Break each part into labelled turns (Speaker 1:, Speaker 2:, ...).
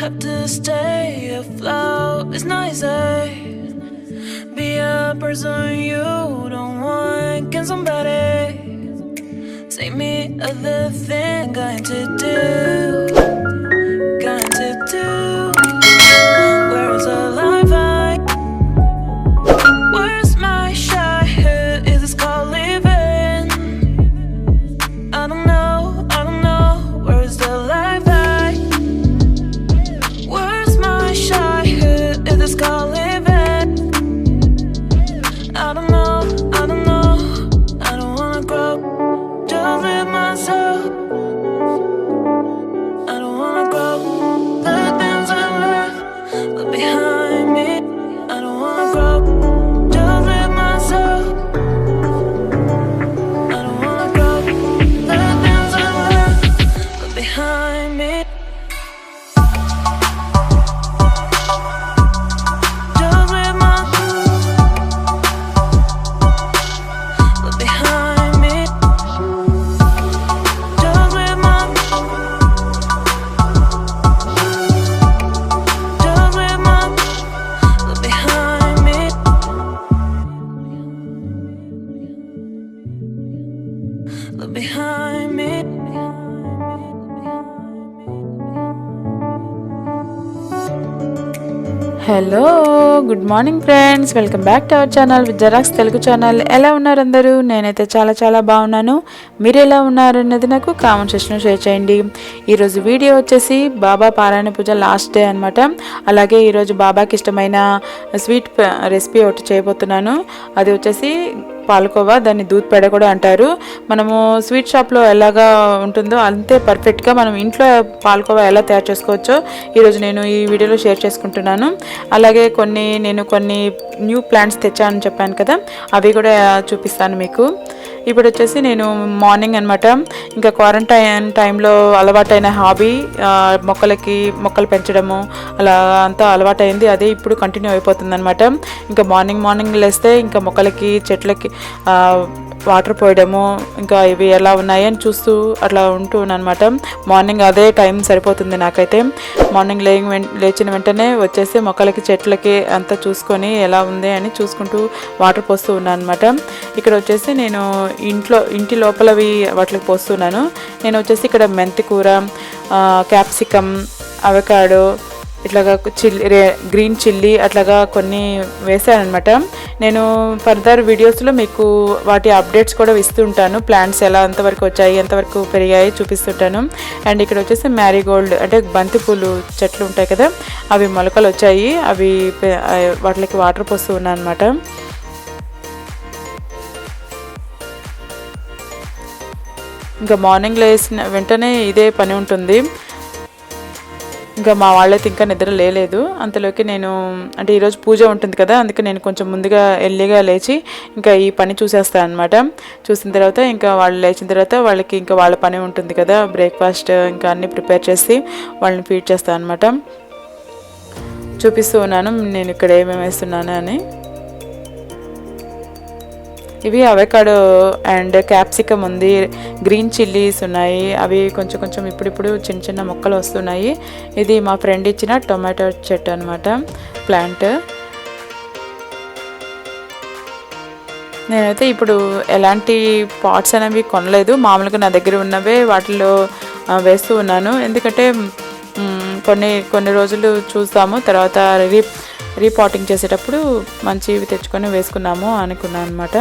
Speaker 1: have to stay afloat. It's not easy. Be a person you don't want. Can somebody save me of the thing going to do? Going to do. Where's the life I? Where's my childhood? Is this called living? I don't know. Where's the life I? Where's my childhood? Is this called living? I don't know. I don't wanna grow. Just live myself. I don't wanna grow. The things I left behind me. I don't wanna grow. Just live myself. I don't wanna grow. The things I left behind me. Just live myself. Behind me. Just live myself. Just live myself behind me. Look behind me.
Speaker 2: Hello good morning friends, welcome back to our channel Vidyarocks Telugu channel. ఎలా ఉన్నారు అందరూ? నేనైతే చాలా చాలా బాగున్నాను. మీరు ఎలా ఉన్నారు అన్నది నాకు కామెంట్ సెక్షన్లో షేర్ చేయండి. ఈరోజు వీడియో వచ్చేసి బాబా పారాయణ పూజ లాస్ట్ డే అనమాట. అలాగే ఈరోజు బాబాకి ఇష్టమైన స్వీట్ రెసిపీ ఒకటి చేయబోతున్నాను. అది వచ్చేసి పాలకోవా, దాన్ని దూద్ పేడ కూడా అంటారు. మనము స్వీట్ షాప్లో ఎలాగా ఉంటుందో అంతే పర్ఫెక్ట్గా మనం ఇంట్లో పాలకోవా ఎలా తయారు చేసుకోవచ్చో ఈరోజు నేను ఈ వీడియోలో షేర్ చేసుకుంటున్నాను. అలాగే నేను కొన్ని న్యూ ప్లాంట్స్ తెచ్చానని చెప్పాను కదా, అవి కూడా చూపిస్తాను మీకు. ఇప్పుడు వచ్చేసి నేను మార్నింగ్ అనమాట, ఇంకా క్వారంటైన్ టైంలో అలవాటైన హాబీ మొక్కలు పెంచడము అలా అంతా అలవాటైంది. అదే ఇప్పుడు కంటిన్యూ అయిపోతుంది అనమాట. ఇంకా మార్నింగ్ లేస్తే ఇంకా మొక్కలకి చెట్లకి వాటర్ పోయడము, ఇంకా ఇవి ఎలా ఉన్నాయి అని చూస్తూ అట్లా ఉంటున్నాను అనమాట. మార్నింగ్ అదే టైం సరిపోతుంది నాకైతే. మార్నింగ్ లేచిన వెంటనే వచ్చేసి మొక్కలకి చెట్లకి అంతా చూసుకొని ఎలా ఉంది అని చూసుకుంటూ వాటర్ పోస్తూ ఉన్నాను అనమాట. ఇక్కడ వచ్చేసి నేను ఇంటి లోపలవి వాటికి పోస్తున్నాను. నేను వచ్చేసి ఇక్కడ మెంతి కూర, క్యాప్సికమ్, అవకాడో, ఇట్లాగా గ్రీన్ చిల్లీ అట్లాగా కొన్ని వేసాను అనమాట. నేను ఫర్దర్ వీడియోస్లో మీకు వాటి అప్డేట్స్ కూడా ఇస్తుంటాను. ప్లాంట్స్ ఎలా ఎంతవరకు వచ్చాయి, ఎంతవరకు పెరిగాయి చూపిస్తుంటాను. అండ్ ఇక్కడ వచ్చేసి మ్యారీగోల్డ్ అంటే బంతిపూలు చెట్లు ఉంటాయి కదా, అవి మొలకలు వచ్చాయి. వాటికి వాటర్ పోస్తూ ఉన్నాను అనమాట. ఇంకా మార్నింగ్ లేచిన వెంటనే ఇదే పని ఉంటుంది. ఇంకా మా వాళ్ళైతే ఇంకా నిద్ర లేదు. అంతలోకి నేను అంటే ఈరోజు పూజ ఉంటుంది కదా, అందుకే నేను కొంచెం ముందుగా ఎర్లీగా లేచి ఇంకా ఈ పని చూసేస్తాను అనమాట. చూసిన తర్వాత ఇంకా వాళ్ళు లేచిన తర్వాత వాళ్ళకి ఇంకా వాళ్ళ పని ఉంటుంది కదా, బ్రేక్ఫాస్ట్ ఇంకా అన్నీ ప్రిపేర్ చేసి వాళ్ళని ఫీడ్ చేస్తాను అనమాట. చూపిస్తూ ఉన్నాను నేను ఇక్కడ ఏమేమి వేస్తున్నాను అని. ఇవి అవకాడో అండ్ క్యాప్సికమ్ ఉంది, గ్రీన్ చిల్లీస్ ఉన్నాయి. అవి కొంచెం ఇప్పుడు చిన్న మొక్కలు వస్తున్నాయి. ఇది మా ఫ్రెండ్ ఇచ్చిన టొమాటో చెట్టు అనమాట, ప్లాంట్. నేనైతే ఇప్పుడు ఎలాంటి పాట్స్ అనేవి కొనలేదు, మామూలుగా నా దగ్గర ఉన్నవే వాటిలో వేస్తూ ఉన్నాను. ఎందుకంటే కొన్ని రోజులు చూస్తాము, తర్వాత రీపాటింగ్ చేసేటప్పుడు మంచివి తెచ్చుకొని వేసుకున్నాము అనుకున్నాను అనమాట.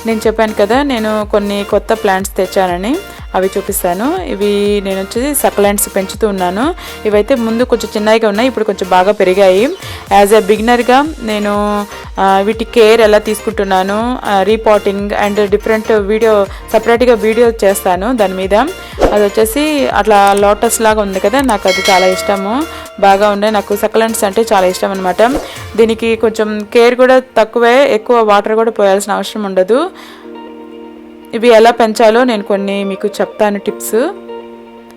Speaker 2: నేను చెప్పాను కదా నేను కొన్ని కొత్త ప్లాంట్స్ తెచ్చానని, అవి చూపిస్తాను. ఇవి నేను వచ్చేసి సక్లెంట్స్ పెంచుతూ ఉన్నాను. ఇవైతే ముందు కొంచెం చిన్నగా ఉన్నాయి, ఇప్పుడు కొంచెం బాగా పెరిగాయి. యాజ్ ఎ బిగినర్గా నేను వీటి కేర్ ఎలా తీసుకుంటున్నాను, రీపాటింగ్ అండ్ డిఫరెంట్ సపరేట్గా వీడియో చేస్తాను దాని మీద. అది వచ్చేసి అట్లా లోటస్ లాగా ఉంది కదా, నాకు అది చాలా ఇష్టము, బాగా ఉండే. నాకు సక్లెంట్స్ అంటే చాలా ఇష్టం అనమాట. దీనికి కొంచెం కేర్ కూడా తక్కువే, ఎక్కువ వాటర్ కూడా పోయాల్సిన అవసరం ఉండదు. ఇవి ఎలా పెంచాలో నేను కొన్ని మీకు చెప్తాను టిప్స్.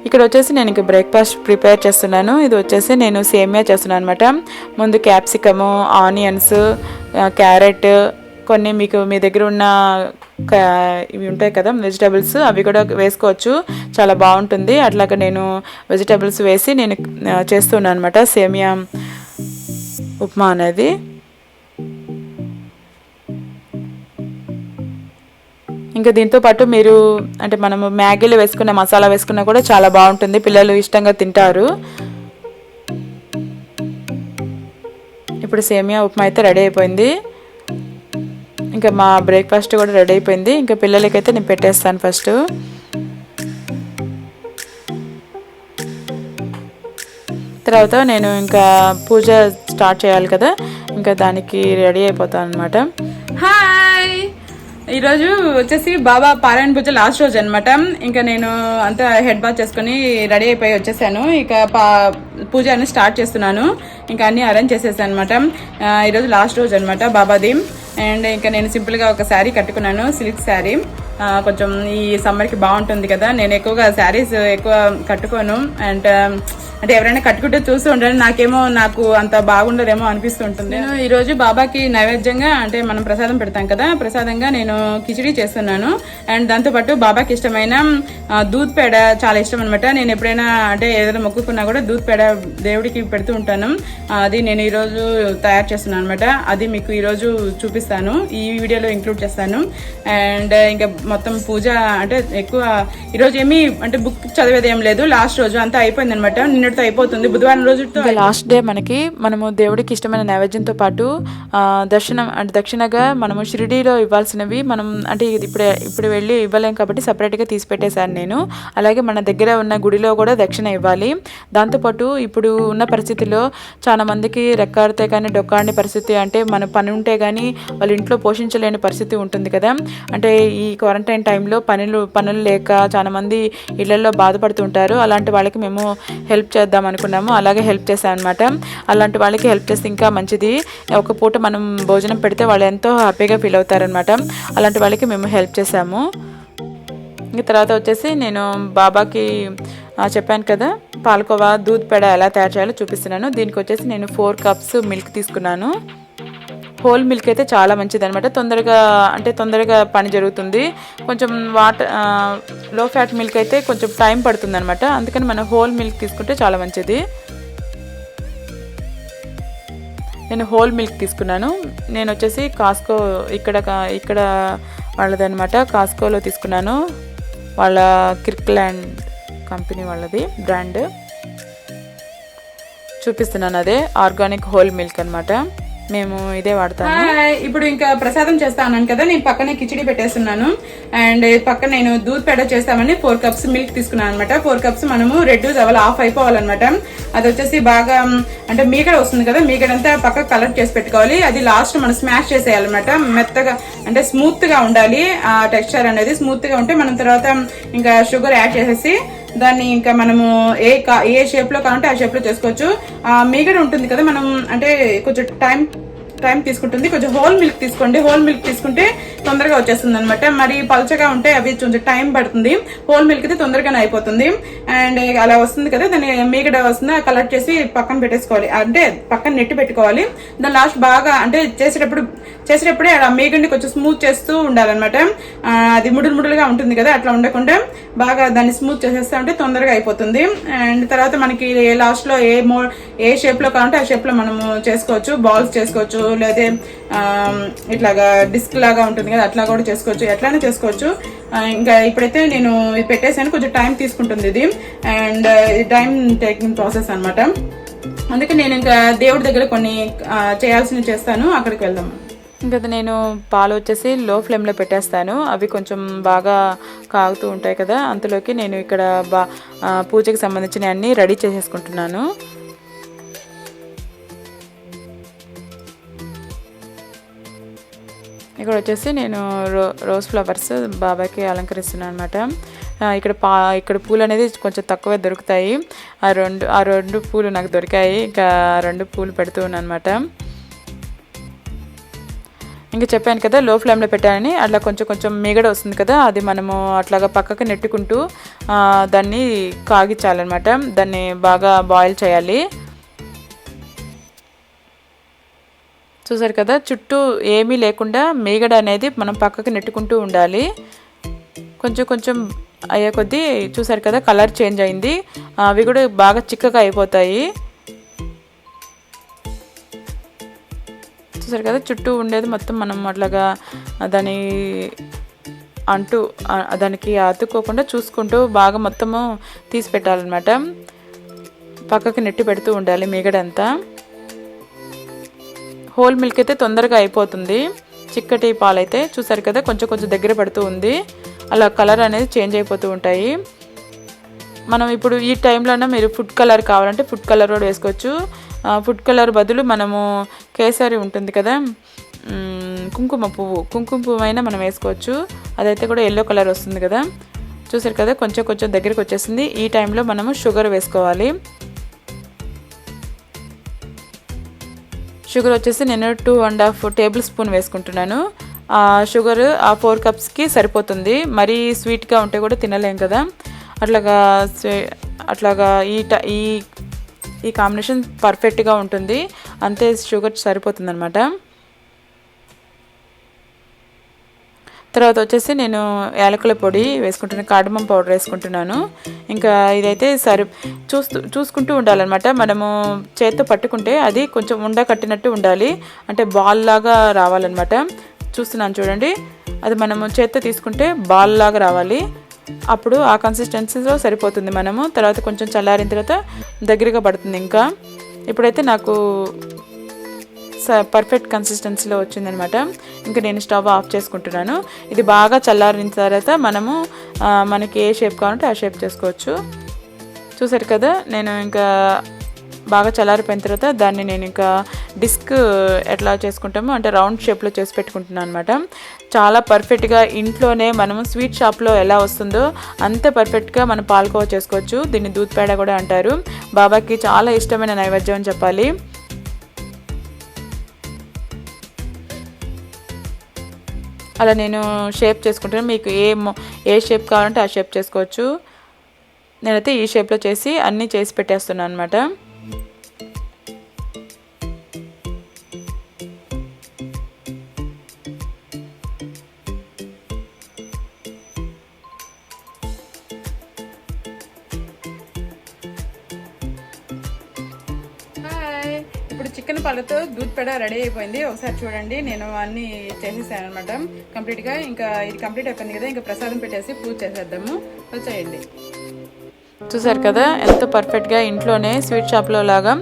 Speaker 2: ఇక్కడ వచ్చేసి నేను ఇంకా బ్రేక్ఫాస్ట్ ప్రిపేర్ చేస్తున్నాను. ఇది వచ్చేసి నేను సేమియా చేస్తున్నాను అనమాట. ముందు క్యాప్సికము, ఆనియన్స్, క్యారెట్, కొన్ని మీకు మీ దగ్గర ఉన్న ఇవి ఉంటాయి కదా వెజిటేబుల్స్, అవి కూడా వేసుకోవచ్చు, చాలా బాగుంటుంది. అట్లాగా నేను వెజిటేబుల్స్ వేసి నేను చేస్తున్నాను అనమాట సేమియా ఉప్మా అనేది. ఇంకా దీంతో పాటు మీరు అంటే మనము మ్యాగీలో వేసుకున్న మసాలా వేసుకున్నా కూడా చాలా బాగుంటుంది, పిల్లలు ఇష్టంగా తింటారు. ఇప్పుడు సేమియా ఉప్మా అయితే రెడీ అయిపోయింది. ఇంకా మా బ్రేక్ఫాస్ట్ కూడా రెడీ అయిపోయింది. ఇంకా పిల్లలకైతే నేను పెట్టేస్తాను ఫస్ట్. తర్వాత నేను ఇంకా పూజ స్టార్ట్ చేయాలి కదా, ఇంకా దానికి రెడీ అయిపోతాను అనమాట. హాయ్, ఈరోజు వచ్చేసి బాబా పారాయణ పూజ లాస్ట్ రోజు అనమాట. ఇంకా నేను అంతా హెడ్ బాత్ చేసుకుని రెడీ అయిపోయి వచ్చేసాను. ఇక పూజ అనేది స్టార్ట్ చేస్తున్నాను. ఇంకా అన్నీ అరేంజ్ చేసేసాను అనమాట. ఈరోజు లాస్ట్ రోజు అనమాట బాబాది. అండ్ ఇంకా నేను సింపుల్గా ఒక శారీ కట్టుకున్నాను, సిల్క్ శారీ. కొంచెం ఈ సమ్మర్కి బాగుంటుంది కదా. నేను ఎక్కువగా శారీస్ ఎక్కువ కట్టుకోను. అండ్ అంటే ఎవరైనా కట్టుకుంటే చూస్తూ ఉంటాను, నాకు అంత బాగుండదేమో అనిపిస్తూ ఉంటుంది. నేను ఈరోజు బాబాకి నైవేద్యంగా అంటే మనం ప్రసాదం పెడతాం కదా, ప్రసాదంగా నేను కిచిడి చేస్తున్నాను. అండ్ దాంతోపాటు బాబాకి ఇష్టమైన దూద్ పేడ చాలా ఇష్టం అనమాట. నేను ఎప్పుడైనా అంటే ఏదైనా మొక్కుకున్నా కూడా దూద్ పేడ దేవుడికి పెడుతూ ఉంటాను. అది నేను ఈరోజు తయారు చేస్తున్నాను అనమాట. అది మీకు ఈరోజు చూపిస్తాను, ఈ వీడియోలో ఇంక్లూడ్ చేస్తాను. అండ్ ఇంకా మొత్తం పూజ అంటే ఎక్కువ ఈరోజు ఏమీ అంటే బుక్ చదివేది ఏం లేదు, లాస్ట్ రోజు అంతా అయిపోయింది అనమాట. నిన్నటితో అయిపోతుంది, బుధవారం రోజుతో లాస్ట్ డే. మనము దేవుడికి ఇష్టమైన నైవేద్యంతో పాటు దక్షిణగా మనము షిరిడీలో ఇవ్వాల్సినవి మనం అంటే ఇప్పుడు వెళ్ళి ఇవ్వలేం కాబట్టి సపరేట్గా తీసి పెట్టేశాను నేను. అలాగే మన దగ్గర ఉన్న గుడిలో కూడా దక్షిణ ఇవ్వాలి. దాంతోపాటు ఇప్పుడు ఉన్న పరిస్థితిలో చాలా మందికి రెక్కాడితే కానీ డొక్కాడిని పరిస్థితి, అంటే మన పని ఉంటే కానీ వాళ్ళ ఇంట్లో పోషించలేని పరిస్థితి ఉంటుంది కదా. అంటే ఈ క్వారంటైన్ టైంలో పనులు లేక చాలా మంది ఇళ్లలో బాధపడుతుంటారు. అలాంటి వాళ్ళకి మేము హెల్ప్ చేద్దాం అనుకున్నాము, అలాగే హెల్ప్ చేసాం అనమాట. అలాంటి వాళ్ళకి హెల్ప్ చేస్తే ఇంకా మంచిది. ఒక పూట మనం భోజనం పెడితే వాళ్ళు ఎంతో హ్యాపీగా ఫీల్ అవుతారనమాట. అలాంటి వాళ్ళకి మేము హెల్ప్ చేసాము. ఇంకా తర్వాత వచ్చేసి నేను బాబాకి చెప్పాను కదా పాలకోవా దూద్ పేడ ఎలా తయారు చేయాలో చూపిస్తున్నాను. దీనికి వచ్చేసి నేను 4 కప్స్ మిల్క్ తీసుకున్నాను. హోల్ మిల్క్ అయితే చాలా మంచిది అనమాట, తొందరగా పని జరుగుతుంది. కొంచెం లో ఫ్యాట్ మిల్క్ అయితే కొంచెం టైం పడుతుంది అనమాట. అందుకని మనం హోల్ మిల్క్ తీసుకుంటే చాలా మంచిది. నేను హోల్ మిల్క్ తీసుకున్నాను. నేను వచ్చేసి కాస్కో ఇక్కడ వాళ్ళదనమాట, కాస్కోలో తీసుకున్నాను. వాళ్ళ కిర్క్లాండ్ కంపెనీ వాళ్ళది బ్రాండ్ చూపిస్తున్నాను. అదే ఆర్గానిక్ హోల్ మిల్క్ అనమాట, మేము ఇదే వాడతాము. ఇప్పుడు ఇంకా ప్రసాదం చేస్తాను కదా, నేను పక్కనే కిచిడి పెట్టేస్తున్నాను. అండ్ పక్కన నేను దూద్ పేడ చేస్తామని 4 కప్స్ మిల్క్ తీసుకున్నాను అనమాట. 4 కప్స్ మనము రెడ్యూస్ అవ్వాలి, ఆఫ్ అయిపోవాలన్నమాట. అది వచ్చేసి బాగా అంటే మీగడ వస్తుంది కదా, మీగడంతా పక్కకు కలెక్ట్ చేసి పెట్టుకోవాలి. అది లాస్ట్ మనం స్మాష్ చేసేయాలన్నమాట. మెత్తగా అంటే స్మూత్ గా ఉండాలి, ఆ టెక్స్చర్ అనేది స్మూత్ గా ఉంటే మనం తర్వాత ఇంకా షుగర్ యాడ్ చేసేసి దాన్ని ఇంకా మనము ఏ షేప్ లో కావాలంటే ఆ షేప్ లో చేసుకోవచ్చు. మీగడ ఉంటుంది కదా, మనం అంటే కొంచెం టైం తీసుకుంటుంది. కొంచెం హోల్ మిల్క్ తీసుకోండి, హోల్ మిల్క్ తీసుకుంటే తొందరగా వచ్చేస్తుంది అనమాట. మరి పల్చగా ఉంటే అవి కొంచెం టైం పడుతుంది. హోల్ మిల్క్ అయితే తొందరగానే అయిపోతుంది. అండ్ అలా వస్తుంది కదా, దాన్ని మీగడ వస్తుంది, కలెక్ట్ చేసి పక్కన పెట్టేసుకోవాలి, అంటే పక్కన నెట్టి పెట్టుకోవాలి. దాని లాస్ట్ బాగా అంటే చేసేటప్పుడే ఆ మీగడిని కొంచెం స్మూత్ చేస్తూ ఉండాలన్నమాట. అది ముడులుగా ఉంటుంది కదా, అట్లా ఉండకుండా బాగా దాన్ని స్మూత్ చేసేస్తా ఉంటే తొందరగా అయిపోతుంది. అండ్ తర్వాత మనకి లాస్ట్ లో ఏ షేప్ లో కావాలంటే ఆ షేప్ లో మనము చేసుకోవచ్చు. బాల్స్ చేసుకోవచ్చు, లేదా ఇట్లాగా డిస్క్ లాగా ఉంటుంది కదా, అట్లా కూడా చేసుకోవచ్చు, ఎట్లానే చేసుకోవచ్చు. ఇంకా ఇప్పుడైతే నేను పెట్టేసాను, కొంచెం టైం తీసుకుంటుంది ఇది. అండ్ టైం టేకింగ్ ప్రాసెస్ అనమాట. అందుకే నేను ఇంకా దేవుడి దగ్గర కొన్ని చేయాల్సినవి చేస్తాను, అక్కడికి వెళ్దాం. ఇంకా నేను పాలు వచ్చేసి లో ఫ్లేమ్లో పెట్టేస్తాను. అవి కొంచెం బాగా కాగుతూ ఉంటాయి కదా, అంతలోకి నేను ఇక్కడ పూజకి సంబంధించిన అన్నీ రెడీ చేసేసుకుంటున్నాను. ఇక్కడ వచ్చేసి నేను రోజ్ ఫ్లవర్స్ బాబాకి అలంకరిస్తున్నాను అనమాట. ఇక్కడ పూలు అనేది కొంచెం తక్కువే దొరుకుతాయి. ఆ రెండు పూలు నాకు దొరికాయి, ఇంకా 2 పూలు పెడుతూ ఉన్నాను అనమాట. ఇంకా చెప్పాను కదా లో ఫ్లేమ్లో పెట్టానని, అట్లా కొంచెం మీగడ వస్తుంది కదా, అది మనము అట్లాగా పక్కకు నెట్టుకుంటూ దాన్ని కాగించాలన్నమాట. దాన్ని బాగా బాయిల్ చేయాలి. చూసారు కదా, చుట్టూ ఏమీ లేకుండా మీగడ అనేది మనం పక్కకి నెట్టుకుంటూ ఉండాలి. కొంచెం కొంచెం అయ్యే కొద్దీ చూసారు కదా కలర్ చేంజ్ అయింది. అవి కూడా బాగా చిక్కగా అయిపోతాయి. చూసారు కదా, చుట్టూ ఉండేది మొత్తం మనం అట్లాగా దానికి అతుక్కోకుండా చూసుకుంటూ బాగా మొత్తము తీసి పెట్టాలన్నమాట. పక్కకి నెట్టి పెడుతూ ఉండాలి మీగడంతా. హోల్ మిల్క్ అయితే తొందరగా అయిపోతుంది. చిక్కటి పాలైతే చూసారు కదా కొంచెం కొంచెం దగ్గర పడుతూ ఉంది. అలా కలర్ అనేది చేంజ్ అయిపోతూ ఉంటాయి. మనం ఇప్పుడు ఈ టైంలోనే మీరు ఫుడ్ కలర్ కావాలంటే ఫుడ్ కలర్ కూడా వేసుకోవచ్చు. ఫుడ్ కలర్ బదులు మనము కేసరి ఉంటుంది కదా, కుంకుమ పువ్వు అయినా మనం వేసుకోవచ్చు. అదైతే కూడా ఎల్లో కలర్ వస్తుంది కదా. చూసారు కదా కొంచెం కొంచెం దగ్గరికి వచ్చేసింది. ఈ టైంలో మనము షుగర్ వేసుకోవాలి. షుగర్ వచ్చేసి నేను 2.5 టేబుల్ స్పూన్ వేసుకుంటున్నాను. షుగర్ 4 కప్స్కి సరిపోతుంది. మరీ స్వీట్గా ఉంటే కూడా తినలేం కదా. అట్లాగా ఈ కాంబినేషన్ పర్ఫెక్ట్గా ఉంటుంది. అంతే షుగర్ సరిపోతుంది అనమాట. తర్వాత వచ్చేసి నేను యాలకుల పొడి వేసుకుంటున్నాను, కార్డమం పౌడర్ వేసుకుంటున్నాను. ఇంకా ఇదైతే చూసుకుంటూ ఉండాలన్నమాట. మనము చేత్తో పట్టుకుంటే అది కొంచెం ఉండ కట్టినట్టు ఉండాలి, అంటే బాల్ లాగా రావాలన్నమాట. చూస్తున్నాను చూడండి, అది మనము చేత్తో తీసుకుంటే బాల్ లాగా రావాలి. అప్పుడు ఆ కన్సిస్టెన్సీలో సరిపోతుంది. మనము తర్వాత కొంచెం చల్లారిన తర్వాత దగ్గరగా పడుతుంది. ఇంకా ఇప్పుడైతే నాకు పర్ఫెక్ట్ కన్సిస్టెన్సీలో వచ్చిందనమాట. ఇంకా నేను స్టవ్ ఆఫ్ చేసుకుంటున్నాను. ఇది బాగా చల్లారిన తర్వాత మనకి ఏ షేప్ కావాలంటే ఆ షేప్ చేసుకోవచ్చు. చూసారు కదా, నేను ఇంకా బాగా చల్లారిపోయిన తర్వాత దాన్ని నేను ఇంకా డిస్క్ ఎట్లా చేసుకుంటామో అంటే రౌండ్ షేప్లో చేసి పెట్టుకుంటున్నాను అనమాట. చాలా పర్ఫెక్ట్గా ఇంట్లోనే మనము స్వీట్ షాప్లో ఎలా వస్తుందో అంతే పర్ఫెక్ట్గా మనం పాలకోవా చేసుకోవచ్చు. దీన్ని దూద్ పేడ కూడా అంటారు. బాబాకి చాలా ఇష్టమైన నైవేద్యం అని చెప్పాలి. అలా నేను షేప్ చేసుకుంటాను. మీకు ఏ షేప్ కావాలంటే ఆ షేప్ చేసుకోవచ్చు. నేనైతే ఈ షేప్లో చేసి అన్నీ చేసి పెట్టేస్తున్నాను అనమాట. ఇప్పుడు చికెన్ పాలతో దూద్ పేడ రెడీ అయిపోయింది. ఒకసారి చూడండి, నేను అన్నీ చేసేసాను అనమాట కంప్లీట్గా. ఇంకా ఇది కంప్లీట్ అయిపోయింది కదా, ఇంకా ప్రసాదం పెట్టేసి పూజ చేసేద్దాము. వచ్చేయండి. చూసారు కదా ఎంతో పర్ఫెక్ట్గా ఇంట్లోనే స్వీట్ షాప్లో లాగా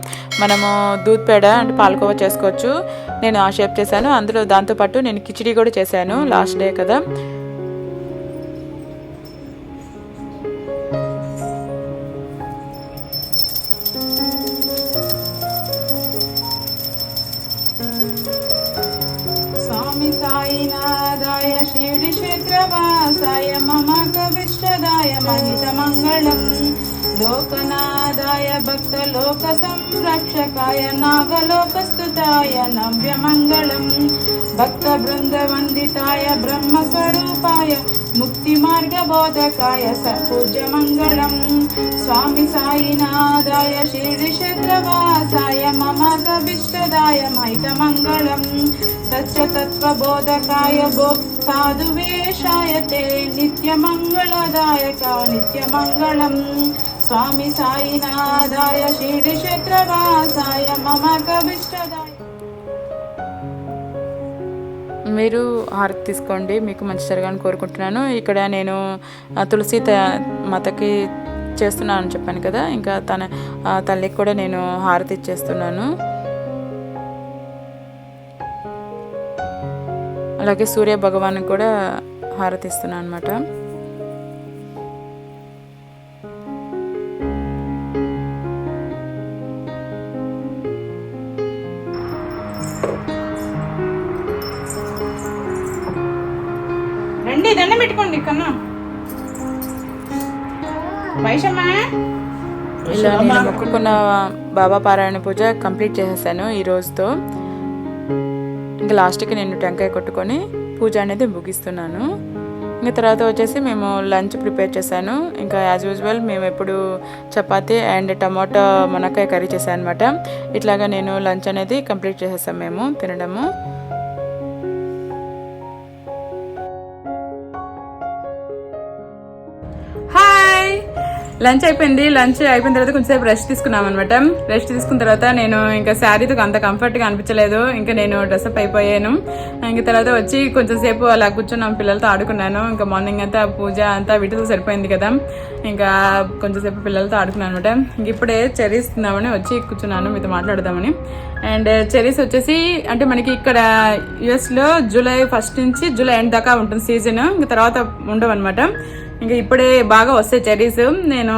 Speaker 2: మనము దూద్ పేడ అంటే పాలకోవా చేసుకోవచ్చు. నేను ఆ షేప్ చేశాను. అందులో దాంతోపాటు నేను కిచిడి కూడా చేశాను, లాస్ట్ డే కదా. సాయినాథాయ శివుడి క్షేత్రవాసాయ మమ కవిష్టదాయ మహితమంగళం లోకనాథాయ భక్త లోక సంరక్షకాయ నాగలోకస్తుతాయ నవ్యమంగళం భక్త బృంద వందితాయ బ్రహ్మస్వరూపాయ ముక్తి మార్గ బోధకాయ పూజ్యమంగళం స్వామి సాయినాథాయ శివుడి క్షేత్రవాసాయ మమ కవిష్టదాయ మహితమంగళం సత్యతత్వబోధకాయ సాధువేషాయ తే నిత్యమంగళదాయక నిత్యమంగళం స్వామి సాయినాథాయ శివుడి క్షేత్రవాసాయ మమ కవిష్టదాయ. మీరు హారతి తీసుకోండి, మీకు మంచి జరగాలని కోరుకుంటున్నాను. ఇక్కడ నేను తులసి మాతకి చేస్తున్నాను అని చెప్పాను కదా, ఇంకా తల్లికి కూడా నేను హారతి ఇచ్చేస్తున్నాను. అలాగే సూర్య భగవాన్ కూడా హారతి ఇస్తున్నాను అనమాట. రండి, దండం పెట్టుకోండి కన్నా. ఇలా నేను మొక్కుకున్న బాబా పారాయణ పూజ కంప్లీట్ చేసేసాను ఈ రోజుతో. ఇంకా లాస్ట్కి నేను టెంకాయ కొట్టుకొని పూజ అనేది ముగిస్తున్నాను. ఇంకా తర్వాత వచ్చేసి మేము లంచ్ ప్రిపేర్ చేశాను. ఇంకా యాజ్ యూజువల్ మేము ఎప్పుడు చపాతీ అండ్ టమాటా మునక్కాయ కర్రీ చేశాను అనమాట. ఇట్లాగా నేను లంచ్ అనేది కంప్లీట్ చేసేసాం మేము తినడము. లంచ్ అయిపోయింది. లంచ్ అయిపోయిన తర్వాత కొంచెంసేపు రెస్ట్ తీసుకున్నాం అనమాట. రెస్ట్ తీసుకున్న తర్వాత నేను ఇంకా శారీతో అంత కంఫర్ట్గా అనిపించలేదు. ఇంకా నేను డ్రెస్అప్ అయిపోయాను. ఇంకా తర్వాత వచ్చి కొంచెం సేపు అలా కూర్చున్నాం, పిల్లలతో ఆడుకున్నాను. ఇంకా మార్నింగ్ అంతా పూజ అంతా వీటితో సరిపోయింది కదా, ఇంకా కొంచెంసేపు పిల్లలతో ఆడుకున్నాను అనమాట. ఇంక ఇప్పుడే చెరీస్ తిందామని వచ్చి కూర్చున్నాను మీతో మాట్లాడదామని. అండ్ చెరీస్ వచ్చేసి అంటే మనకి ఇక్కడ యుఎస్లో జూలై 1 నుంచి జూలై ఎండ్ దాకా ఉంటుంది సీజన్. ఇంకా తర్వాత ఉండవు అనమాట. ఇంకా ఇప్పుడే బాగా వస్తాయి చెరీస్. నేను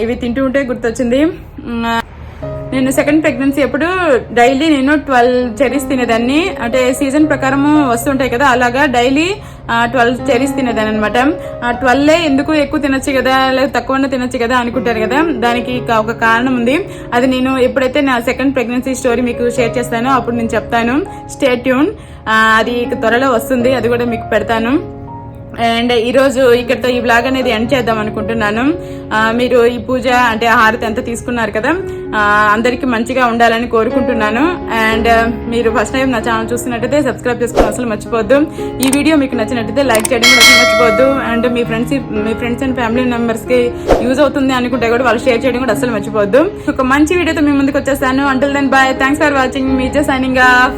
Speaker 2: ఇవి తింటూ ఉంటే గుర్తొచ్చింది, నేను సెకండ్ ప్రెగ్నెన్సీ అప్పుడు డైలీ నేను 12 చెరీస్ తినేదాన్ని. అంటే సీజన్ ప్రకారము వస్తుంటాయి కదా, అలాగా డైలీ 12 చెరీస్ తినేదాన్ని అనమాట. 12 ఎందుకు ఎక్కువ తినొచ్చు కదా, లేదా తక్కువనే తినొచ్చు కదా అనుకుంటారు కదా, దానికి ఒక కారణం ఉంది. అది నేను ఎప్పుడైతే నా సెకండ్ ప్రెగ్నెన్సీ స్టోరీ మీకు షేర్ చేస్తానో అప్పుడు నేను చెప్తాను. స్టే ట్యూన్, అది త్వరలో వస్తుంది, అది కూడా మీకు పెడతాను. అండ్ ఈరోజు ఇక్కడతో ఈ బ్లాగ్ అనేది ఎండ్ చేద్దాం అనుకుంటున్నాను. మీరు ఈ పూజ అంటే హారతి అంతా తీసుకున్నారు కదా, అందరికి మంచిగా ఉండాలని కోరుకుంటున్నాను. అండ్ మీరు ఫస్ట్ టైం నా ఛానల్ చూస్తున్నట్టయితే సబ్స్క్రైబ్ చేసుకోవడం అసలు మర్చిపోద్దు. ఈ వీడియో మీకు నచ్చినట్టయితే లైక్ చేయడం కూడా అసలు మర్చిపోద్దు. అండ్ మీ ఫ్రెండ్స్ అండ్ ఫ్యామిలీ మెంబర్స్ కి యూజ్ అవుతుంది అనుకుంటే కూడా వాళ్ళు షేర్ చేయడం కూడా అసలు మర్చిపోద్దు. ఒక మంచి వీడియోతో మీ ముందుకు వచ్చేస్తాను. Until then bye, thanks for watching, మీ జస్ట్ సైనింగ్ ఆఫ్.